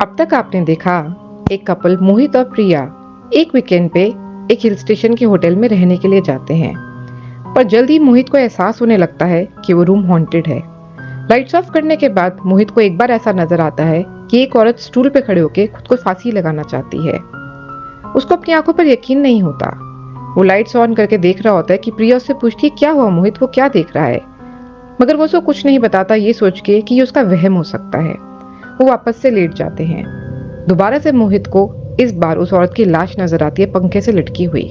अब तक आपने देखा एक कपल मोहित और प्रिया एक वीकेंड पे एक हिल स्टेशन के होटल में रहने के लिए जाते हैं। पर जल्द ही मोहित को एहसास होने लगता है कि वो रूम हॉन्टेड है। लाइट्स ऑफ करने के बाद मोहित को एक बार ऐसा नजर आता है कि एक औरत स्टूल पे खड़े होकर खुद को फांसी लगाना चाहती है। उसको अपनी आंखों पर यकीन नहीं होता। वो लाइट्स ऑन करके देख रहा होता है कि प्रिया उससे पूछती है क्या हुआ मोहित, वो क्या देख रहा है, मगर वो उसको कुछ नहीं बताता, ये सोच के कि ये उसका वहम हो सकता है। वो वापस से लेट जाते हैं। दोबारा से मोहित को इस बार उस औरत की लाश नजर आती है, पंखे से लटकी हुई।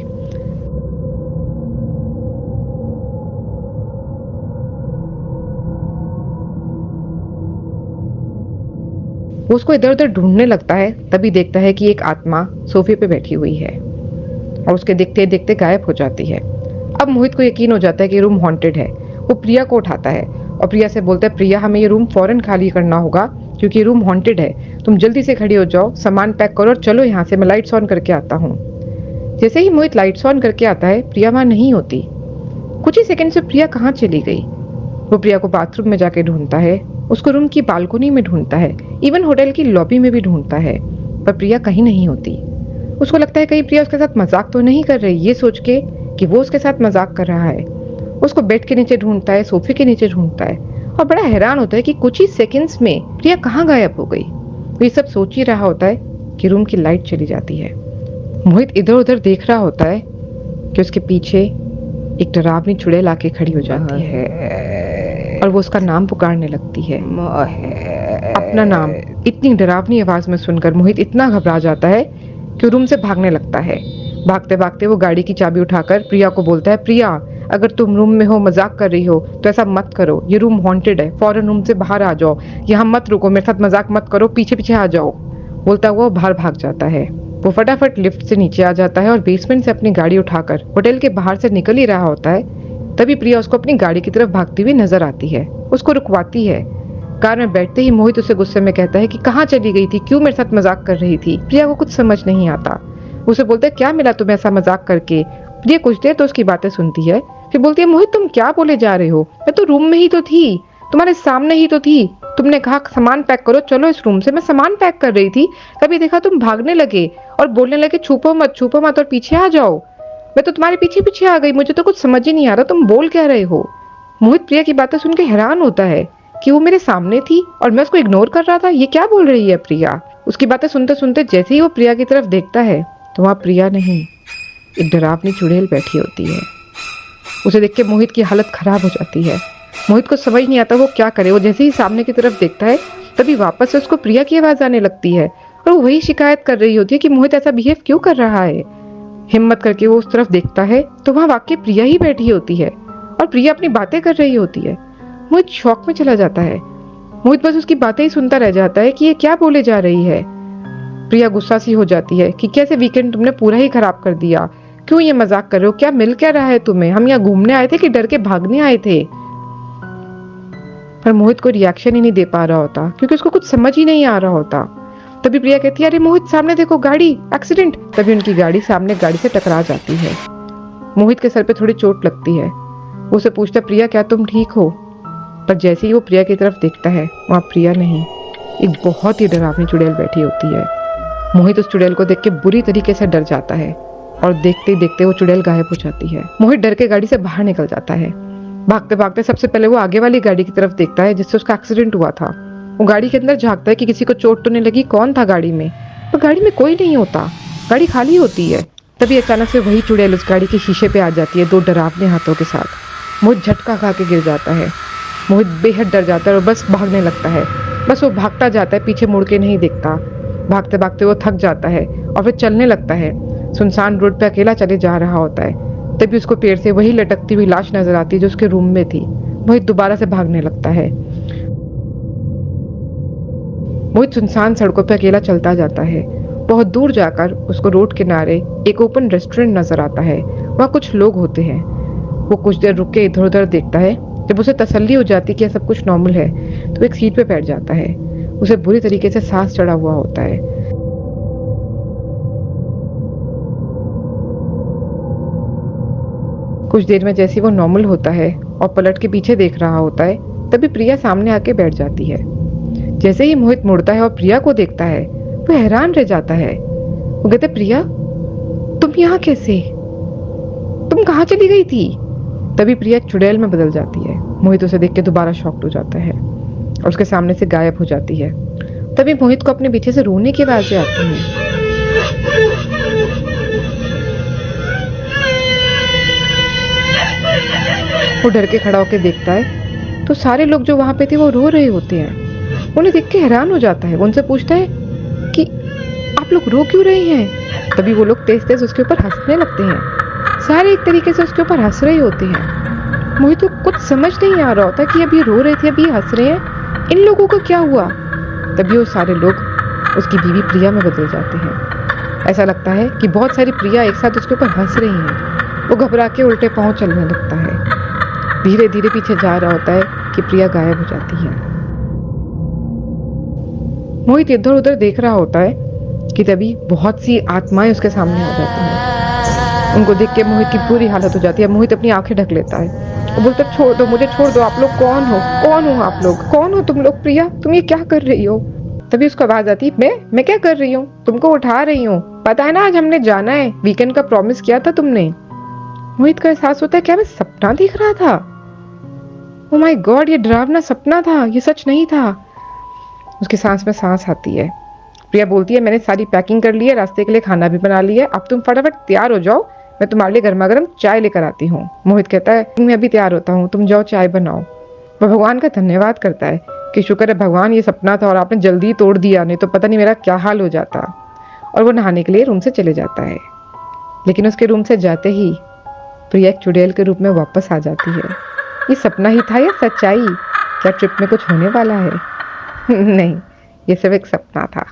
वो उसको इधर उधर ढूंढने लगता है, तभी देखता है कि एक आत्मा सोफे पे बैठी हुई है और उसके देखते देखते गायब हो जाती है। अब मोहित को यकीन हो जाता है कि रूम हॉन्टेड है। वो प्रिया को उठाता है और प्रिया से बोलता है प्रिया हमें ये रूम फौरन खाली करना होगा क्योंकि रूम हॉन्टेड है। तुम जल्दी से खड़ी हो जाओ, सामान पैक करो और चलो यहाँ से, मैं लाइट्स ऑन करके आता हूँ। जैसे ही मोहित लाइट्स ऑन करके आता है प्रिया वहां नहीं होती। कुछ ही सेकंड से प्रिया कहाँ चली गई। वो प्रिया को बाथरूम में जाके ढूंढता है, उसको रूम की बालकोनी में ढूंढता है, इवन होटल की लॉबी में भी ढूंढता है, पर प्रिया कहीं नहीं होती। उसको लगता है कहीं प्रिया उसके साथ मजाक तो नहीं कर रही, ये सोच के कि वो उसके साथ मजाक कर रहा है। उसको बेड के नीचे ढूंढता है, सोफे के नीचे ढूंढता है और बड़ा हैरान होता है कि कुछ ही सेकंड्स में प्रिया कहाँ गायब हो गई। वो ये सब सोच ही रहा होता है कि रूम की लाइट चली जाती है। मोहित इधर उधर देख रहा होता है कि उसके पीछे एक डरावनी चुड़ैल आके खड़ी हो जाती है और वो उसका नाम पुकारने लगती है, अपना नाम। इतनी डरावनी आवाज में सुनकर मोहित इतना घबरा जाता है कि रूम से भागने लगता है। भागते भागते वो गाड़ी की चाबी उठाकर प्रिया को बोलता है प्रिया अगर तुम रूम में हो, मजाक कर रही हो तो ऐसा मत करो, ये रूम हॉन्टेड है, फौरन रूम से बाहर आ जाओ, यहाँ मत रुको, मेरे साथ मजाक मत करो, पीछे पीछे आ जाओ। बोलता हुआ बाहर भाग जाता है। वो फटाफट लिफ्ट से नीचे आ जाता है और बेसमेंट से अपनी गाड़ी उठाकर होटल के बाहर से निकल ही रहा होता है, तभी प्रिया उसको अपनी गाड़ी की तरफ भागती हुई नजर आती है। उसको रुकवाती है। कार में बैठते ही मोहित उसे गुस्से में कहता है कि कहाँ चली गई थी, क्यों मेरे साथ मजाक कर रही थी। प्रिया को कुछ समझ नहीं आता। उसे बोलता है क्या मिला तुम्हें ऐसा मजाक करके। प्रिया कुछ देर तो उसकी बातें सुनती है, फिर बोलती है मोहित तुम क्या बोले जा रहे हो, मैं तो रूम में ही तो थी, तुम्हारे सामने ही तो थी, तुमने कहा सामान पैक करो, चलो इस रूम से। मैं सामान पैक कर रही थी, तभी देखा तुम भागने लगे और बोलने लगे छुपो मत और पीछे आ जाओ। मैं तो तुम्हारे पीछे पीछे आ गई, मुझे तो कुछ समझ ही नहीं आ रहा तुम बोल क्या रहे हो। मोहित प्रिया की बातें सुन के हैरान होता है कि वो मेरे सामने थी और मैं उसको इग्नोर कर रहा था, ये क्या बोल रही है प्रिया। उसकी बातें सुनते सुनते जैसे ही वो प्रिया की तरफ देखता है तो वहां प्रिया नहीं, एक डरावनी चुड़ैल बैठी होती है। उसे देख के मोहित की हालत खराब हो जाती है। मोहित को समझ नहीं आता वो क्या करे। वो जैसे ही सामने की तरफ देखता है तभी वापस से उसको प्रिया की आवाज आने लगती है और वो वही शिकायत कर रही होती है कि मोहित ऐसा बिहेव क्यों कर रहा है। हिम्मत करके वो उस तरफ देखता है तो वहां वाकई प्रिया ही बैठी होती है और प्रिया अपनी बातें कर रही होती है। मोहित शॉक में चला जाता है। मोहित बस उसकी बातें ही सुनता रह जाता है कि ये क्या बोले जा रही है। प्रिया गुस्सा सी हो जाती है कि कैसे वीकेंड तुमने पूरा ही खराब कर दिया, क्यों ये मजाक कर रहे हो, क्या मिल क्या रहा है तुम्हें, हम यहाँ घूमने आए थे कि डर के भागने आए थे। पर मोहित को रिएक्शन ही नहीं दे पा रहा होता क्योंकि उसको कुछ समझ ही नहीं आ रहा होता। तभी प्रिया कहती है अरे मोहित सामने देखो गाड़ी, एक्सीडेंट। तभी उनकी गाड़ी सामने गाड़ी से टकरा जाती है। मोहित के सर पे थोड़ी चोट लगती है। वो उसे पूछता प्रिया क्या तुम ठीक हो, पर जैसे ही वो प्रिया की तरफ देखता है वहां प्रिया नहीं, एक बहुत ही डरावनी चुड़ैल बैठी होती है। मोहित उस चुड़ैल को देख के बुरी तरीके से डर जाता है और देखते देखते वो चुड़ैल गायब हो जाती है। मोहित डर के गाड़ी से बाहर निकल जाता है। भागते भागते सबसे पहले वो आगे वाली गाड़ी की तरफ देखता है जिससे उसका एक्सीडेंट हुआ था। वो गाड़ी के अंदर झांकता है कि किसी को चोट तो नहीं लगी, कौन था गाड़ी में, पर गाड़ी में कोई नहीं होता, गाड़ी खाली होती है। तभी अचानक से वही चुड़ैल उस गाड़ी के शीशे पे आ जाती है, दो डरावने हाथों के साथ। मोहित झटका खा के गिर जाता है। मोहित बेहद डर जाता है और बस भागने लगता है। बस वो भागता जाता है, पीछे मुड़ के नहीं देखता। भागते भागते वो थक जाता है और फिर चलने लगता है। सुनसान रोड पे अकेला चले जा रहा होता है। तभी उसको पेड़ से वही लटकती हुई लाश नजर आती है जो उसके रूम में थी। मोहित दोबारा से भागने लगता है। मोहित सुनसान सड़कों पे अकेला चलता जाता है। बहुत दूर जाकर उसको रोड किनारे एक ओपन रेस्टोरेंट नजर आता है। वहाँ कुछ लोग होते हैं। वो कुछ देर रुक के इधर उधर देखता है। जब उसे तसल्ली हो जाती कि सब कुछ नॉर्मल है तो एक सीट पे बैठ जाता है। उसे बुरी तरीके से सांस चढ़ा हुआ होता है। कुछ देर में जैसे वो नॉर्मल होता है और पलट के पीछे देख रहा होता है तभी प्रिया सामने आके बैठ जाती है। जैसे ही मोहित मुड़ता है और प्रिया को देखता है वो हैरान रह जाता है। वो कहते प्रिया तुम यहाँ कैसे, तुम कहाँ चली गई थी? तभी प्रिया एक चुड़ैल में बदल जाती है। मोहित उसे देख के दोबारा शॉक्ड हो जाता है और उसके सामने से गायब हो जाती है। तभी मोहित को अपने पीछे से रोने की आवाजें आती हैं। वो डर के खड़ा होकर देखता है तो सारे लोग जो वहां पे थे वो रो रहे होते हैं। उन्हें देख के हैरान हो जाता है। वो उनसे पूछता है कि आप लोग रो क्यों रहे हैं? तभी वो लोग तेज तेज उसके ऊपर हंसने लगते हैं। सारे एक तरीके से उसके ऊपर हंस रहे होते हैं। मोहित को कुछ समझ नहीं आ रहा होता कि अब ये रो रहे थे, अब ये हंस रहे हैं, इन लोगों को क्या हुआ? तभी वो सारे लोग उसकी बीवी प्रिया में बदल जाते हैं। ऐसा लगता है कि बहुत सारी प्रिया एक साथ उसके ऊपर हंस रही हैं। वो घबरा के उल्टे पांव चलने लगता है। धीरे धीरे पीछे जा रहा होता है कि प्रिया गायब हो जाती है। मोहित इधर उधर देख रहा होता है कि तभी बहुत सी आत्माएं उसके सामने आ जाती हैं। उनको देख के मोहित की पूरी हालत हो जाती है। मोहित अपनी आंखें ढक लेता है और बोलता छोड़ दो मुझे, छोड़ दो, आप लोग कौन हो? कौन हो आप लोग? कौन हो तुम लोग? प्रिया तुम ये क्या कर रही हो? तभी उसको आवाज आती है मैं क्या कर रही हूँ? तुमको उठा रही हूँ, पता है ना आज हमने जाना है, वीकेंड का प्रॉमिस किया था तुमने। मोहित का एहसास होता है क्या मैं सपना देख रहा था? ओह माय गॉड, ये डरावना सपना था, ये सच नहीं था। उसकी सांस में सांस आती है। प्रिया बोलती है मैंने सारी पैकिंग कर ली है, रास्ते के लिए खाना भी बना लिया है, अब तुम फटाफट तैयार हो जाओ, मैं तुम्हारे लिए गर्मा गर्म चाय लेकर आती हूँ। मोहित कहता है मैं अभी तैयार होता हूँ, तुम जाओ चाय बनाओ। वह भगवान का धन्यवाद करता है कि शुक्र है भगवान ये सपना था और आपने जल्दी तोड़ दिया, नहीं तो पता नहीं मेरा क्या हाल हो जाता। और वो नहाने के लिए रूम से चले जाता है। लेकिन उसके रूम से जाते ही प्रिया एक चुड़ैल के रूप में वापस आ जाती है। ये सपना ही था या सच्चाई? क्या ट्रिप में कुछ होने वाला है? नहीं, ये सिर्फ एक सपना था।